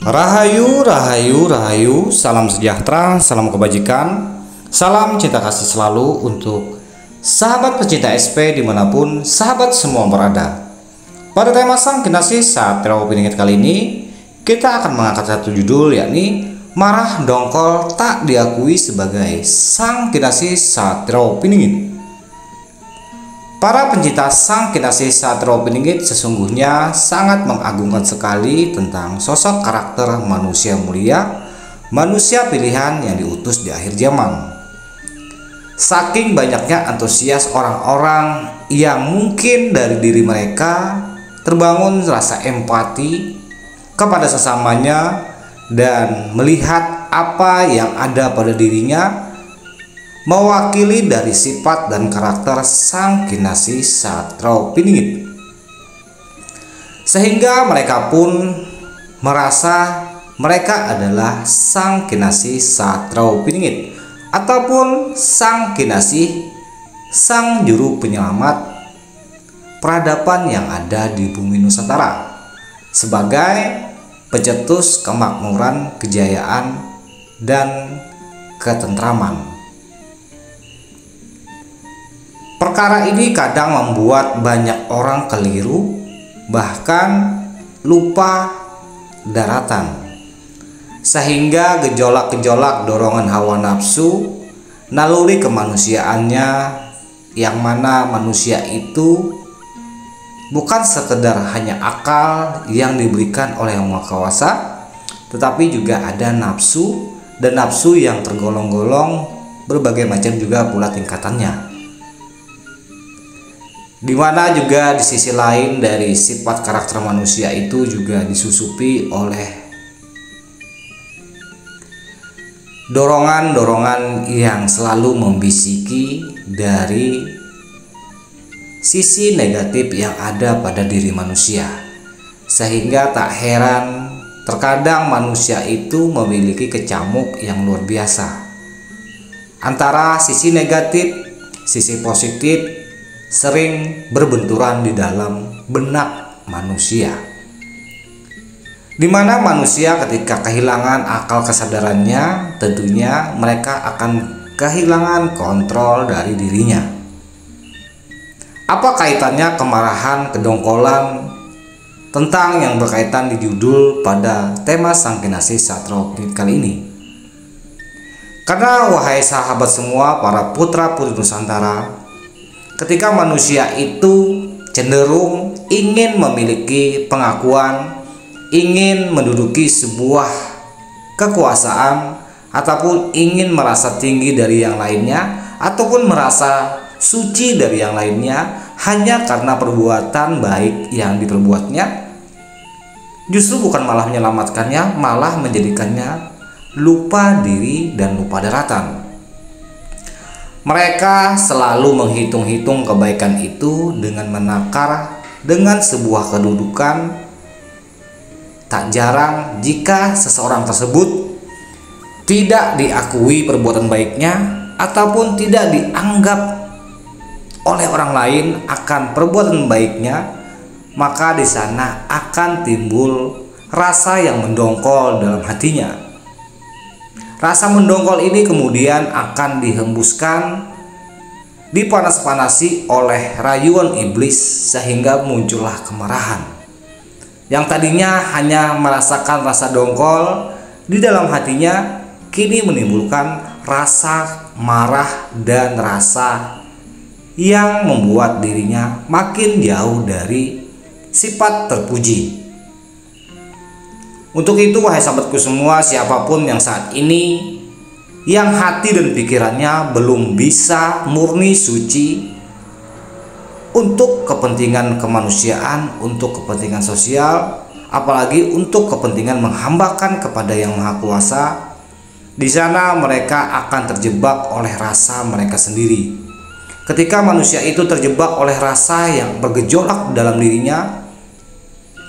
Rahayu, rahayu, rahayu, salam sejahtera, salam kebajikan, salam cinta kasih selalu untuk sahabat pecinta SP dimanapun sahabat semua berada. Pada tema Sang Kinasih saat Terawih Piningit kali ini, kita akan mengangkat satu judul, yakni Marah Dongkol Tak Diakui Sebagai Sang Kinasih saat Terawih Piningit. Para pencinta Sang Kinasih saat Terawih Piningit sesungguhnya sangat mengagungkan sekali tentang sosok karakter manusia mulia, manusia pilihan yang diutus di akhir zaman. Saking banyaknya antusias orang-orang yang mungkin dari diri mereka terbangun rasa empati kepada sesamanya dan melihat apa yang ada pada dirinya mewakili dari sifat dan karakter Sang Kinasih saat Terawih Piningit, sehingga mereka pun merasa mereka adalah Sang Kinasih saat Terawih Piningit, ataupun Sang Kinasih, sang juru penyelamat peradaban yang ada di bumi Nusantara, sebagai pencetus kemakmuran, kejayaan, dan ketentraman. Perkara ini kadang membuat banyak orang keliru, bahkan lupa daratan, sehingga gejolak-gejolak dorongan hawa nafsu, naluri kemanusiaannya, yang mana manusia itu bukan sekedar hanya akal yang diberikan oleh Yang Maha Kuasa, tetapi juga ada nafsu, dan nafsu yang tergolong-golong berbagai macam juga pula tingkatannya. Dimana juga di sisi lain dari sifat karakter manusia itu juga disusupi oleh dorongan-dorongan yang selalu membisiki dari sisi negatif yang ada pada diri manusia, sehingga tak heran terkadang manusia itu memiliki kecamuk yang luar biasa antara sisi negatif, sisi positif sering berbenturan di dalam benak manusia, di mana manusia ketika kehilangan akal kesadarannya, tentunya mereka akan kehilangan kontrol dari dirinya. Apa kaitannya kemarahan, kedongkolan tentang yang berkaitan di judul pada tema Sang Kinasih saat Terawih Piningit kali ini? Karena wahai sahabat semua, para putra-putri Nusantara, ketika manusia itu cenderung ingin memiliki pengakuan, ingin menduduki sebuah kekuasaan, ataupun ingin merasa tinggi dari yang lainnya, ataupun merasa suci dari yang lainnya, hanya karena perbuatan baik yang diperbuatnya, justru bukan malah menyelamatkannya, malah menjadikannya lupa diri dan lupa daratan. Mereka selalu menghitung-hitung kebaikan itu dengan menakar dengan sebuah kedudukan. Tak jarang jika seseorang tersebut tidak diakui perbuatan baiknya, ataupun tidak dianggap oleh orang lain akan perbuatan baiknya, maka di sana akan timbul rasa yang mendongkol dalam hatinya. Rasa mendongkol ini kemudian akan dihembuskan, dipanas-panasi oleh rayuan iblis, sehingga muncullah kemarahan. Yang tadinya hanya merasakan rasa dongkol di dalam hatinya, kini menimbulkan rasa marah dan rasa yang membuat dirinya makin jauh dari sifat terpuji. Untuk itu wahai sahabatku semua, siapapun yang saat ini yang hati dan pikirannya belum bisa murni suci untuk kepentingan kemanusiaan, untuk kepentingan sosial, apalagi untuk kepentingan menghambakan kepada Yang Maha Kuasa, di sana mereka akan terjebak oleh rasa mereka sendiri. Ketika manusia itu terjebak oleh rasa yang bergejolak dalam dirinya,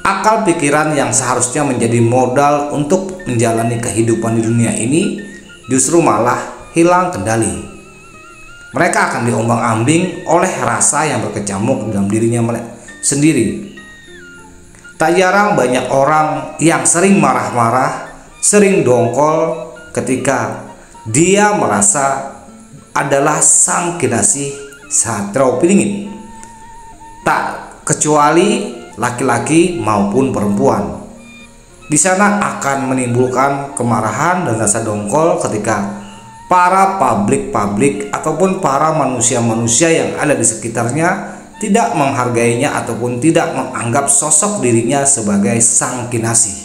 akal pikiran yang seharusnya menjadi modal untuk menjalani kehidupan di dunia ini justru malah hilang kendali. Mereka akan diombang-ambing oleh rasa yang berkecamuk dalam dirinya sendiri. tak jarang banyak orang yang sering marah-marah, sering dongkol ketika dia merasa adalah sang kinasih Satrio Piningit, tak kecuali laki-laki maupun perempuan. Di sana akan menimbulkan kemarahan dan rasa dongkol ketika para publik ataupun para manusia-manusia yang ada di sekitarnya tidak menghargainya ataupun tidak menganggap sosok dirinya sebagai sang kinasih.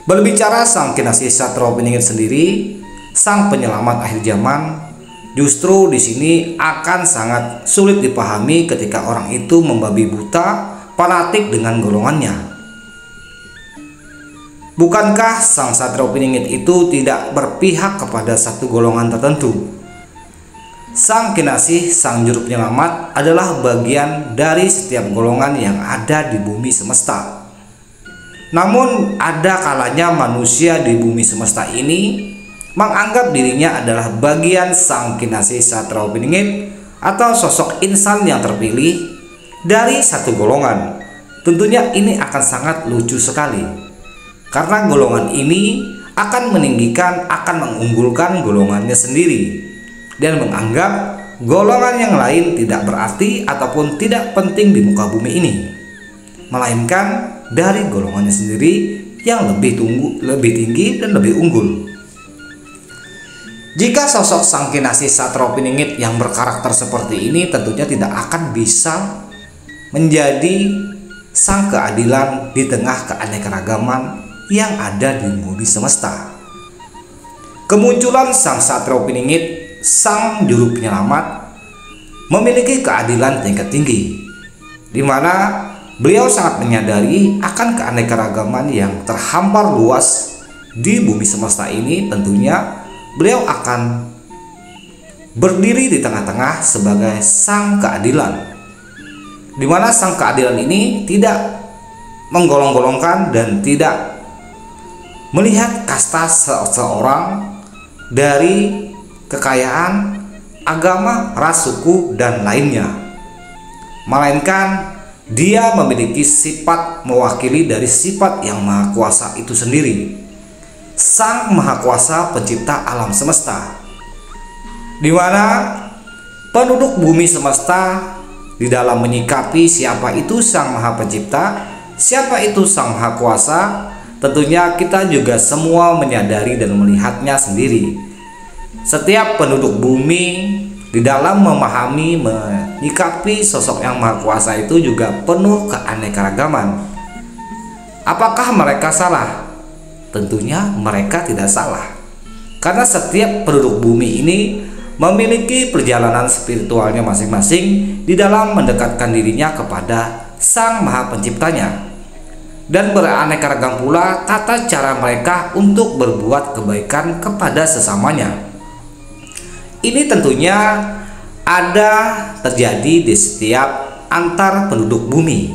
Berbicara sang kinasih Satrio Piningit sendiri, sang penyelamat akhir zaman, justru di sini akan sangat sulit dipahami ketika orang itu membabi buta, fanatik dengan golongannya. Bukankah sang Satrio Piningit itu tidak berpihak kepada satu golongan tertentu? Sang kinasih, sang juru penyelamat adalah bagian dari setiap golongan yang ada di bumi semesta. Namun ada kalanya manusia di bumi semesta ini menganggap dirinya adalah bagian sang kinasih Satrio Piningit atau sosok insan yang terpilih dari satu golongan. Tentunya ini akan sangat lucu sekali, karena golongan ini akan meninggikan, akan mengunggulkan golongannya sendiri dan menganggap golongan yang lain tidak berarti ataupun tidak penting di muka bumi ini, melainkan dari golongannya sendiri yang lebih tinggi dan lebih unggul. Jika sosok sang kinasih Satrio Piningit yang berkarakter seperti ini tentunya tidak akan bisa menjadi sang keadilan di tengah keanekaragaman yang ada di bumi semesta. Kemunculan sang Satrio Piningit, sang juru penyelamat, memiliki keadilan tingkat tinggi, di mana beliau sangat menyadari akan keanekaragaman yang terhampar luas di bumi semesta ini. Tentunya beliau akan berdiri di tengah-tengah sebagai sang keadilan, di mana sang keadilan ini tidak menggolong-golongkan dan tidak melihat kasta seseorang dari kekayaan, agama, ras, suku, dan lainnya, melainkan dia memiliki sifat mewakili dari sifat yang maha kuasa itu sendiri, sang maha kuasa pencipta alam semesta, di mana penduduk bumi semesta di dalam menyikapi siapa itu sang maha pencipta, siapa itu sang maha kuasa. Tentunya kita juga semua menyadari dan melihatnya sendiri. Setiap penduduk bumi di dalam memahami, menyikapi sosok yang maha kuasa itu juga penuh keanekaragaman. Apakah mereka salah? Tentunya mereka tidak salah, karena setiap penduduk bumi ini memiliki perjalanan spiritualnya masing-masing di dalam mendekatkan dirinya kepada sang maha penciptanya. Dan beraneka ragam pula tata cara mereka untuk berbuat kebaikan kepada sesamanya. Ini tentunya ada terjadi di setiap antar penduduk bumi.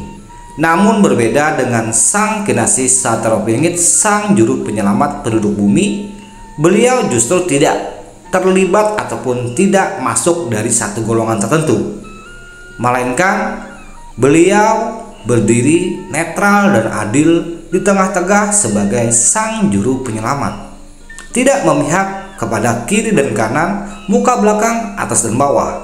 Namun berbeda dengan sang kinasih Satrio Piningit, sang juru penyelamat penduduk bumi, beliau justru tidak terlibat ataupun tidak masuk dari satu golongan tertentu, melainkan beliau berdiri netral dan adil di tengah-tengah sebagai sang juru penyelamat, tidak memihak kepada kiri dan kanan, muka belakang, atas dan bawah,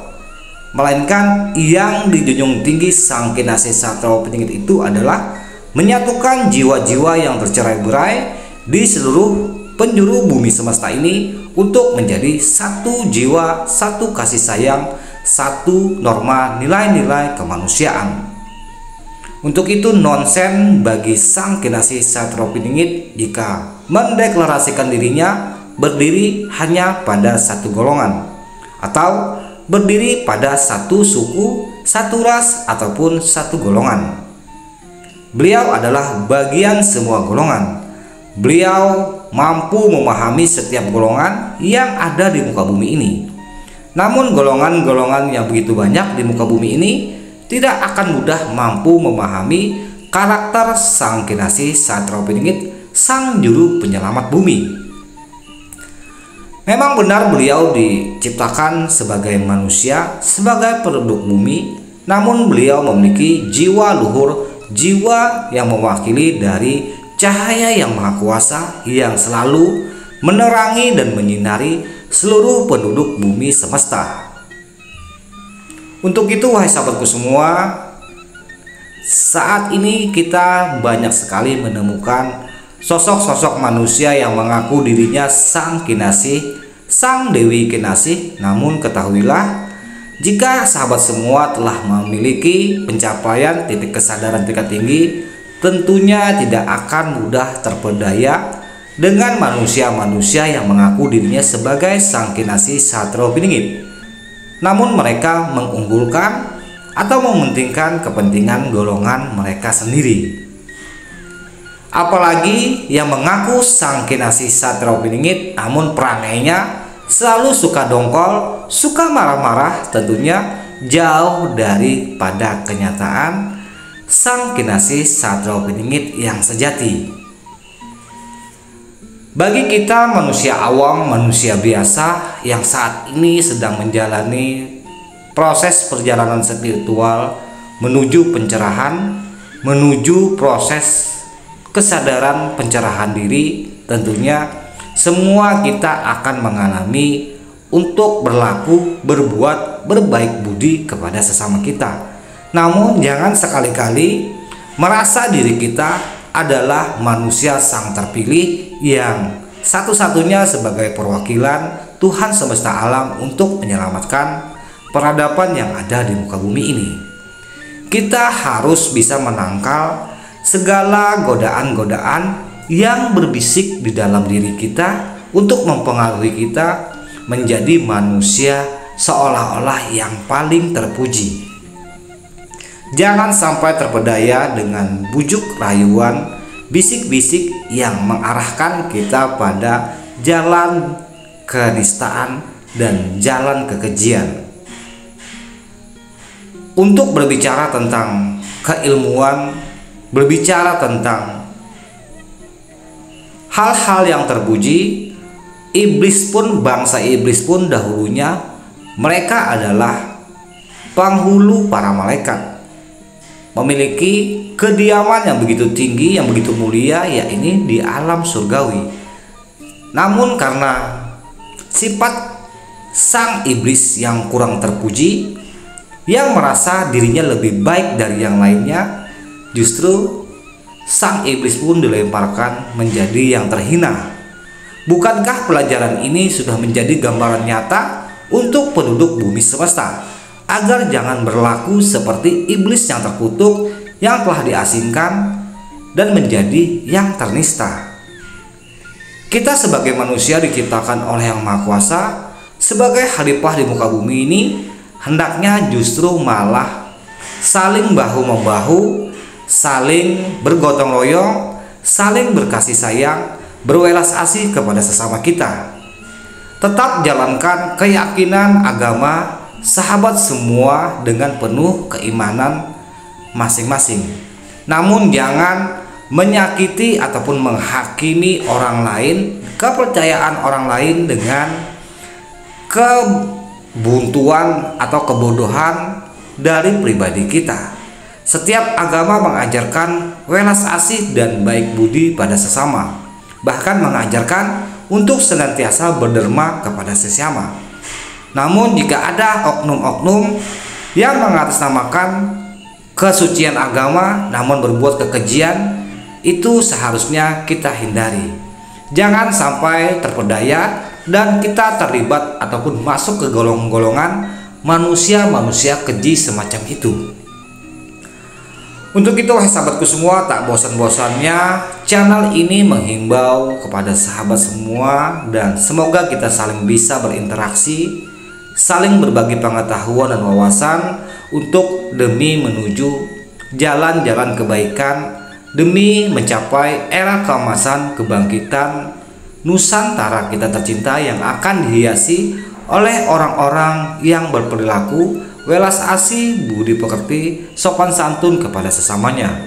melainkan yang dijunjung tinggi sang kinasih Satrio Piningit itu adalah menyatukan jiwa-jiwa yang tercerai-berai di seluruh penjuru bumi semesta ini untuk menjadi satu jiwa, satu kasih sayang, satu norma nilai-nilai kemanusiaan. Untuk itu nonsen bagi sang kinasih Satrio Piningit jika mendeklarasikan dirinya berdiri hanya pada satu golongan atau berdiri pada satu suku, satu ras, ataupun satu golongan. Beliau adalah bagian semua golongan. Beliau mampu memahami setiap golongan yang ada di muka bumi ini. Namun golongan-golongan yang begitu banyak di muka bumi ini tidak akan mudah mampu memahami karakter sang kinasih Satrio Piningit, sang juru penyelamat bumi. Memang benar beliau diciptakan sebagai manusia, sebagai penduduk bumi, namun beliau memiliki jiwa luhur, jiwa yang mewakili dari cahaya yang maha kuasa yang selalu menerangi dan menyinari seluruh penduduk bumi semesta. Untuk itu, wahai sahabatku semua, saat ini kita banyak sekali menemukan sosok-sosok manusia yang mengaku dirinya sang kinasih, sang Dewi Kinasih. Namun ketahuilah, jika sahabat semua telah memiliki pencapaian titik kesadaran tingkat tinggi, tentunya tidak akan mudah terpedaya dengan manusia-manusia yang mengaku dirinya sebagai sang kinasih Satrio Piningit. Namun mereka mengunggulkan atau mementingkan kepentingan golongan mereka sendiri. Apalagi yang mengaku sang kinasih Satrio Piningit, namun perangainya selalu suka dongkol, suka marah-marah, tentunya jauh daripada kenyataan sang kinasih Satrio Piningit yang sejati. Bagi kita manusia awam, manusia biasa yang saat ini sedang menjalani proses perjalanan spiritual menuju pencerahan, menuju proses kesadaran pencerahan diri, tentunya semua kita akan mengalami untuk berlaku, berbuat, berbaik budi kepada sesama kita. Namun jangan sekali-kali merasa diri kita adalah manusia sang terpilih yang satu-satunya sebagai perwakilan Tuhan semesta alam untuk menyelamatkan peradaban yang ada di muka bumi ini. Kita harus bisa menangkal segala godaan-godaan yang berbisik di dalam diri kita untuk mempengaruhi kita menjadi manusia seolah-olah yang paling terpuji. Jangan sampai terpedaya dengan bujuk rayuan, bisik-bisik yang mengarahkan kita pada jalan kenistaan dan jalan kekejian. Untuk berbicara tentang keilmuan, berbicara tentang hal-hal yang terpuji, iblis pun, bangsa iblis pun dahulunya mereka adalah penghulu para malaikat, memiliki kediaman yang begitu tinggi, yang begitu mulia, yakni di alam surgawi. Namun karena sifat sang iblis yang kurang terpuji, yang merasa dirinya lebih baik dari yang lainnya, justru sang iblis pun dilemparkan menjadi yang terhina. Bukankah pelajaran ini sudah menjadi gambaran nyata untuk penduduk bumi semesta, agar jangan berlaku seperti iblis yang terkutuk, yang telah diasingkan dan menjadi yang ternista? Kita sebagai manusia diciptakan oleh Yang Maha Kuasa sebagai khalifah di muka bumi ini, hendaknya justru malah saling bahu-membahu, saling bergotong royong, saling berkasih sayang, berwelas asih kepada sesama kita. Tetap jalankan keyakinan agama sahabat semua dengan penuh keimanan masing-masing. Namun jangan menyakiti ataupun menghakimi orang lain, kepercayaan orang lain dengan kebuntuan atau kebodohan dari pribadi kita. Setiap agama mengajarkan welas asih dan baik budi pada sesama, bahkan mengajarkan untuk senantiasa berderma kepada sesama. Namun jika ada oknum-oknum yang mengatasnamakan kesucian agama namun berbuat kekejian, itu seharusnya kita hindari. Jangan sampai terpedaya dan kita terlibat ataupun masuk ke golongan manusia-manusia keji semacam itu. Untuk itu, wahai sahabatku semua, tak bosan-bosannya channel ini menghimbau kepada sahabat semua, dan semoga kita saling bisa berinteraksi, saling berbagi pengetahuan dan wawasan untuk demi menuju jalan-jalan kebaikan, demi mencapai era keemasan kebangkitan Nusantara kita tercinta yang akan dihiasi oleh orang-orang yang berperilaku welas asih, budi pekerti, sopan santun kepada sesamanya.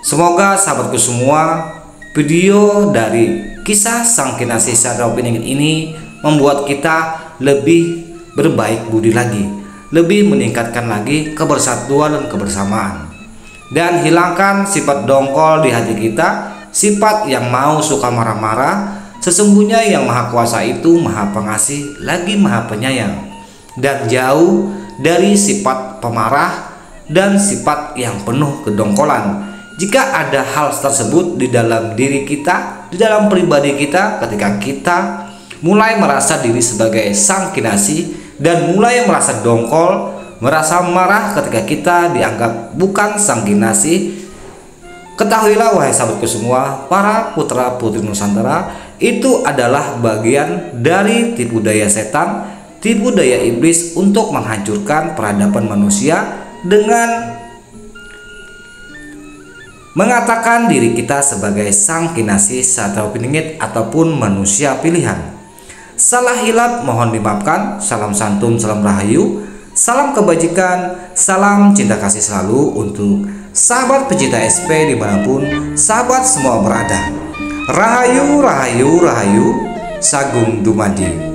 Semoga sahabatku semua, video dari kisah sang kinasih Satrio Piningit ini membuat kita lebih berbaik budi lagi, lebih meningkatkan lagi kebersatuan dan kebersamaan. dan hilangkan sifat dongkol di hati kita, sifat yang mau suka marah-marah. Sesungguhnya yang Maha Kuasa itu Maha Pengasih lagi Maha Penyayang, dan jauh dari sifat pemarah dan sifat yang penuh kedongkolan. Jika ada hal tersebut di dalam diri kita, di dalam pribadi kita, ketika kita mulai merasa diri sebagai sang kinasih dan mulai merasa dongkol, merasa marah ketika kita dianggap bukan sang kinasih, ketahuilah wahai sahabatku semua, para putra putri Nusantara, itu adalah bagian dari tipu daya setan, tipu daya iblis untuk menghancurkan peradaban manusia dengan mengatakan diri kita sebagai sang kinasih, satria piningit ataupun manusia pilihan. Salah hilap mohon dimaafkan. Salam santun, salam rahayu, salam kebajikan, salam cinta kasih selalu untuk sahabat pecinta SP dimanapun sahabat semua berada. Rahayu, rahayu, rahayu, Sagung Dumadi.